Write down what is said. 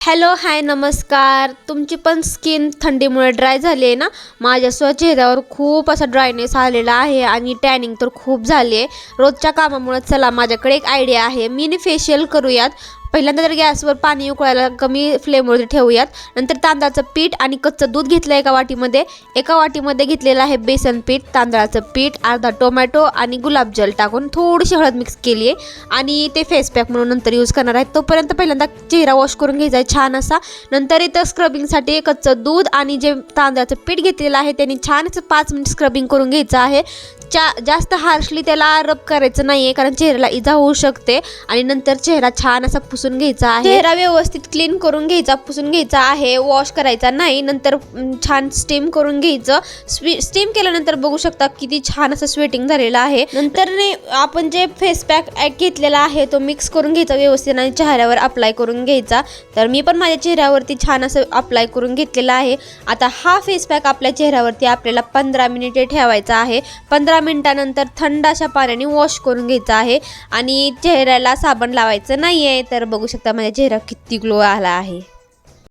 Hello hi नमस्कार. तुमची पण स्किन थंडीमुळे ड्राय झाली आहे ना. माझ्या चेहऱ्यावर खूप असा ड्रायनेस आलेला आहे आणि टॅनिंग तर खूप झाली आहे रोजच्या कामामुळे. चला माझ्याकडे एक आयडिया आहे, मिनी फेशियल करूयात. पहिल्यांदा तर गॅसवर पाणी उकळायला कमी फ्लेमवरती ठेवूयात. नंतर तांदळाचं पीठ आणि कच्चं दूध घेतलं एका वाटीमध्ये घेतलेलं आहे बेसन पीठ, तांदळाचं पीठ, अर्धा टोमॅटो आणि गुलाबजल टाकून थोडीशी हळद मिक्स केली आहे आणि ते फेस पॅक म्हणून नंतर यूज करणार आहे. तोपर्यंत पहिल्यांदा चेहरा वॉश करून घ्यायचा आहे छान असा. नंतर इथं स्क्रबिंगसाठी कच्चं दूध आणि जे तांदळाचं पीठ घेतलेलं आहे त्यांनी छान असं 5 मिनिट स्क्रबिंग करून घ्यायचं आहे. जास्त हार्शली त्याला रब करायचं नाही आहे, कारण चेहऱ्याला इजा होऊ शकते. आणि नंतर चेहरा छान असा पुसून घ्यायचा आहे. चेहरा व्यवस्थित क्लीन करून घ्यायचा, पुसून घ्यायचा आहे, वॉश करायचा नाही. नंतर छान स्टीम करून घ्यायचं. स्टीम केल्यानंतर बघू शकता किती छान असं स्वेटिंग झालेलं आहे. नंतर आपण जे फेस पॅक घेतलेला आहे तो मिक्स करून घ्यायचा व्यवस्थित आणि चेहऱ्यावर अप्लाय करून घ्यायचा. तर मी पण माझ्या चेहऱ्यावरती छान असं अप्लाय करून घेतलेला आहे. आता हा फेस पॅक आपल्या चेहऱ्यावरती आपल्याला 15 मिनिटे ठेवायचा आहे. 15 मिनिटानंतर थंड अशा पाण्याने वॉश करून घ्यायचा आहे आणि चेहऱ्याला साबण लावायचं नाही आहे. तर बघू शकता माझ्या चेहरा किती ग्लो आला आहे.